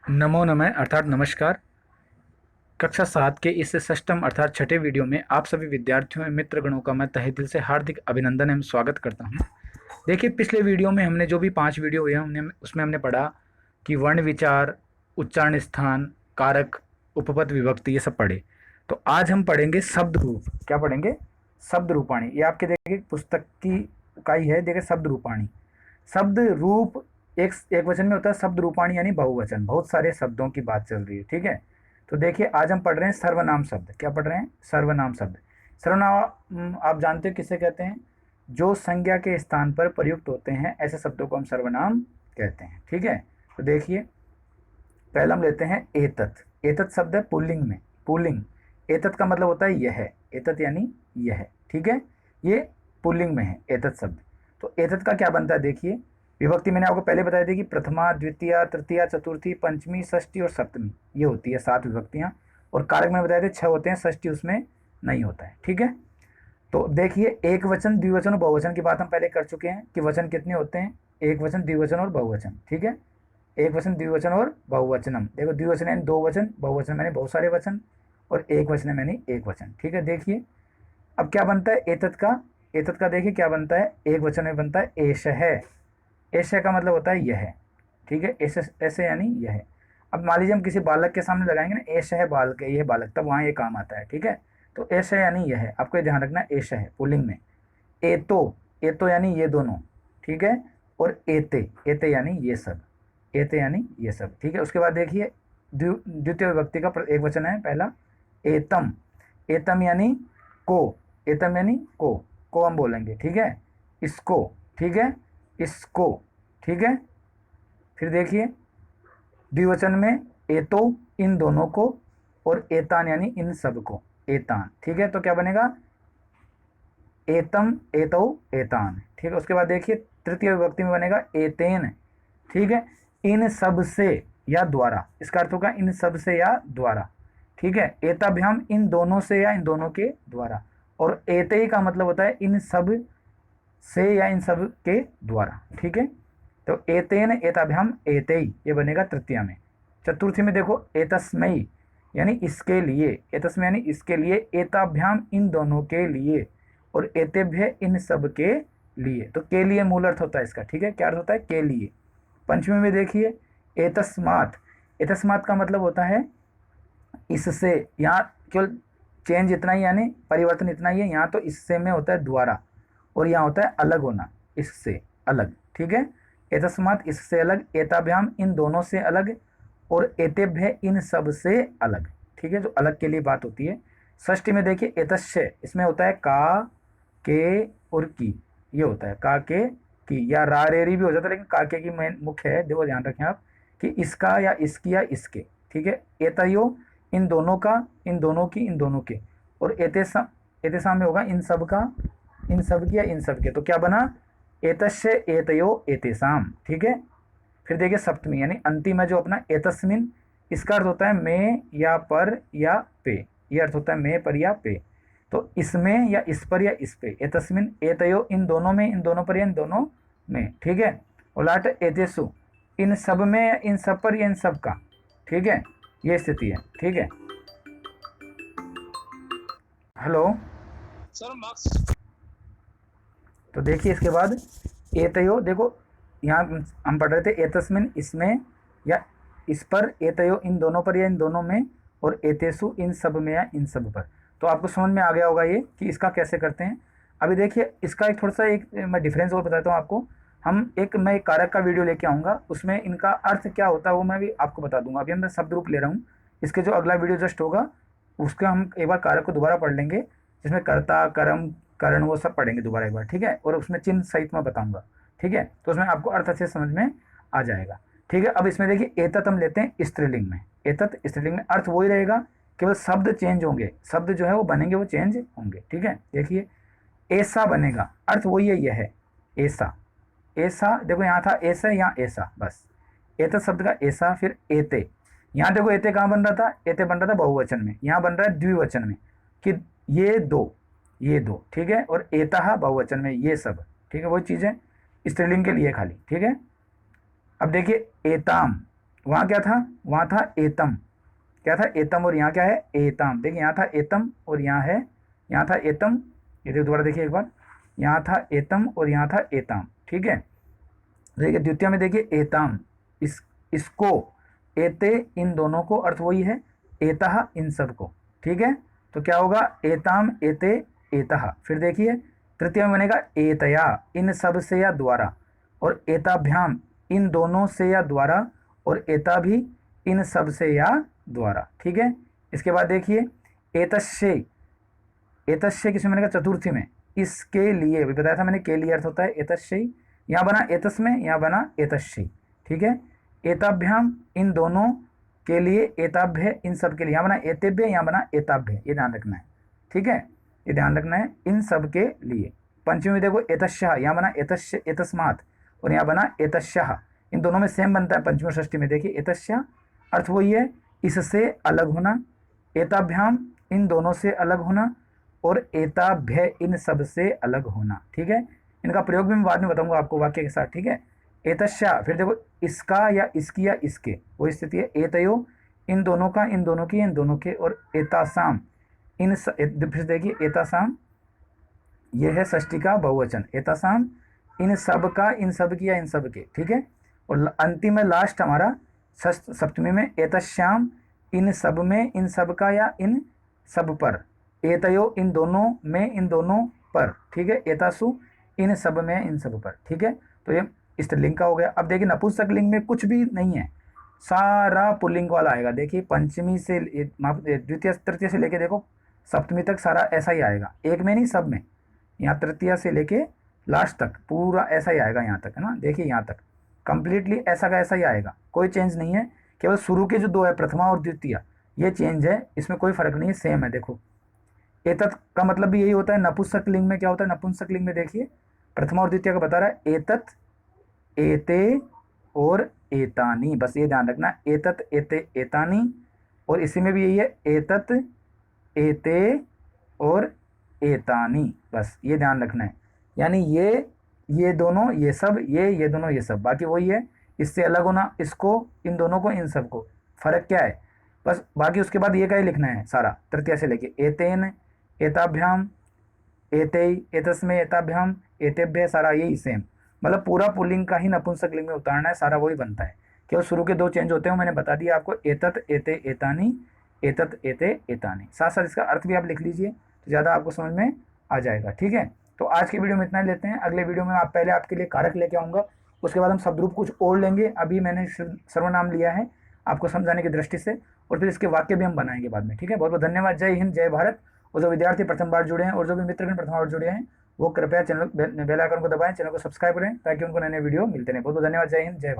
नमो नमः अर्थात नमस्कार। कक्षा 7 के इस षष्ठम अर्थात छठे वीडियो में आप सभी विद्यार्थियों एवं मित्रगणों का मैं तहे दिल से हार्दिक अभिनंदन एवं स्वागत करता हूं। देखिए, पिछले वीडियो में हमने जो भी 5 वीडियो हुए हमने उसमें हमने पढ़ा कि वर्ण विचार, उच्चारण स्थान, कारक, उपपद, विभक्ति, ये सब पढ़े। तो आज हम पढ़ेंगे शब्द रूप। क्या पढ़ेंगे? शब्द रूपाणी। ये आपके देखिए पुस्तक की इकाई है, देखिए शब्द रूपाणी। शब्द रूप एक एक वचन में होता है, शब्द रूपाणी यानी बहुवचन। बहुत सारे शब्दों की बात चल रही है, ठीक है। तो देखिए, आज हम पढ़ रहे हैं सर्वनाम शब्द। क्या पढ़ रहे हैं? सर्वनाम शब्द। सर्वनाम आप जानते हो किसे कहते हैं? जो संज्ञा के स्थान पर प्रयुक्त होते हैं, ऐसे शब्दों को हम सर्वनाम कहते हैं, ठीक है। तो देखिए, पहला हम लेते हैं एतत्। एतत् शब्द है पुल्लिंग में, पुल्लिंग। एतत् का मतलब होता है यह। एतत् यानी यह, ठीक है। ये पुल्लिंग में है एतत् शब्द। तो एतत् का क्या बनता है? देखिए, विभक्ति मैंने आपको पहले बताई थी कि प्रथमा, द्वितीय, तृतीया, चतुर्थी, पंचमी, षष्ठी और सप्तमी, ये होती है 7 विभक्तियां। और कारक में बताए थे 6 होते हैं, षष्ठी उसमें नहीं होता है, ठीक है। तो देखिए, एक वचन, द्विवचन और बहुवचन की बात हम पहले कर चुके हैं कि वचन कितने होते हैं। एक वचन, द्विवचन और बहुवचन, ठीक है। एक वचन, द्विवचन और बहुवचनम। देखो, द्विवचन यानी 2 वचन, बहुवचन मैंने बहुत सारे वचन, और एक वचन मैंने एक वचन, ठीक है। देखिए, अब क्या बनता है एतत् का? एतत् का देखिए क्या बनता है, एक वचन में बनता है एषः। एषः का मतलब होता है यह, ठीक है। ऐसे ऐसे यानी यह। अब मान लीजिए हम किसी बालक के सामने लगाएंगे ना, एषः बालक, यह बालक, तब वहाँ ये काम आता है, ठीक है। तो एषः यानी यह, आपको ये ध्यान रखना, एषः पुल्लिंग में। एतो, एतो यानी ये दोनों, ठीक है। और एते, एते यानी ये सब, एते यानी ये सब, ठीक है। उसके बाद देखिए, द्वितीय विभक्ति का एक वचन है पहला, एतम। एतम यानी को, एतम यानी को हम बोलेंगे, ठीक है। इसको, ठीक है, इसको, ठीक है। फिर देखिए, द्विवचन में एतो, इन दोनों को, और एतान यानी इन सब को, एतान, ठीक है। तो क्या बनेगा? एतम, एतौ, एतान, ठीक है। उसके बाद देखिए, तृतीय विभक्ति में बनेगा एतेन, ठीक है। इन सब से या द्वारा, इसका अर्थ होगा इन सब से या द्वारा, ठीक है। एताभ्याम, इन दोनों से या इन दोनों के द्वारा। और एते का मतलब होता है इन सब से या इन सब के द्वारा, ठीक है। तो एतेन, एताभ्याम, एतेई, ये बनेगा तृतीया में। चतुर्थी में देखो, एतस्मयी यानी इसके लिए, एतस्मय यानी इसके लिए, एताभ्याम इन दोनों के लिए, और एतेभ्य इन सब के लिए। तो के लिए मूल अर्थ होता है इसका, ठीक है। क्या अर्थ होता है? के लिए। पंचमी में देखिए, एतस्मात्। एतस्मात् का मतलब होता है इससे। यहाँ केवल चेंज इतना ही, यानी परिवर्तन इतना ही है। यहाँ तो इससे में होता है द्वारा, और यहाँ होता है अलग होना, इससे अलग, ठीक है। एतस्मात् इससे अलग, एताभ्याम इन दोनों से अलग, और एतेभ्य इन सब से अलग, ठीक है। जो अलग के लिए बात होती है। षष्ठी में देखिए, एतस्य, इसमें होता है का, के और की, ये होता है का, के, की, या रा रे री भी हो जाता है, लेकिन का के की मेन मुख्य है। देखो, ध्यान रखें आप कि इसका या इसकी या इसके, ठीक है। एतयो, इन दोनों का, इन दोनों की, इन दोनों के। और एतेसा, एतेसा में होगा इन सब का, इन सब की या इन सब के। तो क्या बना? एतस्य, एतयो, एतेसाम, ठीक है। फिर देखिए सप्तमी यानी अंतिम है जो अपना, एतस्मिन। इसका अर्थ होता है में या पर या पे, ये अर्थ होता है में, पर या पे। तो इसमें या इस पर या इस पे। एतस्मिन, एतयो, इन दोनों में, इन दोनों पर या इन दोनों में, ठीक है। और लास्ट एतेसु, इन सब में या इन सब पर या इन सब का, ठीक है। ये स्थिति है, ठीक है। हेलो। Sir marks. तो देखिए इसके बाद एतयो, देखो यहाँ हम पढ़ रहे थे एतस्मिन, इसमें या इस पर, एतयो, इन दोनों पर या इन दोनों में, और एतेसु, इन सब में या इन सब पर। तो आपको समझ में आ गया होगा ये कि इसका कैसे करते हैं। अभी देखिए, इसका एक थोड़ा सा एक मैं डिफरेंस और बताता हूँ आपको। मैं एक कारक का वीडियो लेके आऊँगा, उसमें इनका अर्थ क्या होता है वो मैं भी आपको बता दूंगा। अभी मैं शब्द रूप ले रहा हूँ। इसके जो अगला वीडियो जस्ट होगा, उसका हम एक बार कारक को दोबारा पढ़ लेंगे, जिसमें कर्ता, कर्म, करण, वो सब पढ़ेंगे दोबारा एक बार, ठीक है। और उसमें चिन्ह सहित मैं बताऊंगा, ठीक है। तो उसमें आपको अर्थ अच्छे समझ में आ जाएगा, ठीक है। अब इसमें देखिए, एतत् हम लेते हैं स्त्रीलिंग में। एतत् स्त्रीलिंग में अर्थ वही रहेगा, केवल शब्द चेंज होंगे, शब्द जो है वो बनेंगे, वो चेंज होंगे, ठीक है। देखिए, ऐसा बनेगा, अर्थ वही है, यह है ऐसा। ऐसा देखो, यहाँ था ऐसा, यहाँ ऐसा, बस। एतत् शब्द का ऐसा। फिर एते, यहाँ देखो एते कहाँ बन रहा था? एते बन रहा था बहुवचन में, यहाँ बन रहा है द्विवचन में, कि ये दो, ये दो, ठीक है। और एता बहुवचन में, ये सब, ठीक है। वही चीज़ है स्त्रीलिंग के लिए खाली, ठीक है। अब देखिए, एताम वहाँ क्या था, वहाँ था एतम, क्या था एतम, और यहाँ क्या है एताम। देखिए यहाँ था एतम और यहाँ है, यहाँ था एतम, ये देखो दोबारा देखिए एक बार, यहाँ था एतम और यहाँ था एताम, ठीक है। देखिए द्वितीय में देखिए एताम, इसको, एते इन दोनों को, अर्थ वही है, एतः इन सब को, ठीक है। तो क्या होगा एताम एते एतः। फिर देखिए तृतीय में बनेगा एतया इन सब से या द्वारा, और एताभ्याम इन दोनों से या द्वारा, और एता भी इन सब से या द्वारा, ठीक है। इसके बाद देखिए एतस्य, एतस्य किसमें बनेगा चतुर्थी में, इसके लिए, अभी बताया था मैंने के लिए अर्थ होता है एतस्य, यहाँ बना एतस्मय, यहाँ बना एतस्य, ठीक है। एताभ्याम इन दोनों के लिए, एताभ्य इन सब के लिए, यहाँ बना एतेभ्य, यहाँ बना एताभ्य, ये ध्यान रखना है, ठीक है, ये ध्यान रखना है इन सब के लिए। पंचमी में देखो एतस्यः, यहाँ बना एतस्य एतस्मात्, और यहाँ बना एतस्यः, इन दोनों में सेम बनता है पंचमी और षष्ठी में। देखिए एतस्य अर्थ वही है इससे अलग होना, एताभ्याम इन दोनों से अलग होना, और एताभ्य इन सब से अलग होना, ठीक है। इनका प्रयोग भी मैं बाद में बताऊंगा आपको वाक्य के साथ, ठीक है। एतस्या, फिर देखो इसका या इसकी या इसके, वो स्थिति है। एतयो इन दोनों का, इन दोनों की, इन दोनों के, और एतासाम फिर देखिए एतासाम, ये है षष्ठी का बहुवचन, एतासाम इन सब का, इन सब की या इन सब के, ठीक है। और अंतिम में लास्ट हमारा सप्तमी में एतश्याम इन सब में, इन सब का या इन सब पर, एतयो इन दोनों में, इन दोनों पर, ठीक है। एतासु इन सब में, इन सब पर, ठीक है। तो ये स्त्रीलिंग का हो गया। अब देखिए नपुंसक लिंग में कुछ भी नहीं है, सारा पुल्लिंग वाला आएगा। देखिए पंचमी से द्वितीय तृतीय से लेके देखो सप्तमी तक सारा ऐसा ही आएगा, एक में नहीं सब में, यहाँ तृतीय से लेके लास्ट तक पूरा ऐसा ही आएगा, यहाँ तक है ना। देखिए यहाँ तक कंप्लीटली ऐसा का ऐसा ही आएगा, कोई चेंज नहीं है। केवल शुरू के जो दो है प्रथमा और द्वितीय, ये चेंज है, इसमें कोई फर्क नहीं है, सेम है। देखो एतत् का मतलब भी यही होता है। नपुंसक लिंग में क्या होता है, नपुंसक लिंग में देखिए प्रथमा और द्वितीय का बता रहा है एतत् एते और एतानी, बस ये ध्यान रखना, एतत् एते एतानी, और इसी में भी यही है एतत् एते और एतानी, बस ये ध्यान रखना है। यानी ये दोनों ये सब, ये दोनों ये सब, बाकी वही है। इससे अलग होना, इसको, इन दोनों को, इन सब को, फर्क क्या है बस। बाकी उसके बाद ये क्या ही लिखना है सारा तृतीय से लेके, एतेन एताभ्याम एते एतस्मै एताभ्याम एतेभ्य, सारा यही सेम, मतलब पूरा पुल्लिंग का ही नपुंसक लिंग में उतारना है, सारा वही बनता है। केवल शुरू के दो चेंज होते हैं, मैंने बता दिया आपको, एतत् एते एतानी, एतत् एते एतानी। साथ साथ इसका अर्थ भी आप लिख लीजिए तो ज़्यादा आपको समझ में आ जाएगा, ठीक है। तो आज की वीडियो में इतना ही लेते हैं। अगले वीडियो में आप पहले आपके लिए कारक लेके आऊँगा, उसके बाद हम शब्दरूप कुछ और लेंगे। अभी मैंने सर्वनाम लिया है आपको समझाने की दृष्टि से, और फिर इसके वाक्य भी हम बनाएंगे बाद में, ठीक है। बहुत बहुत धन्यवाद। जय हिंद, जय भारत। और जो विद्यार्थी प्रथम बार जुड़े हैं और जो भी मित्रगण प्रथम बार जुड़े हैं, वो कृपया चैनल बेल आइकन को दबाएं, चैनल को सब्सक्राइब करें, ताकि उनको नए नए वीडियो मिलते रहें। बहुत बहुत धन्यवाद। जय हिंद, जय भारत।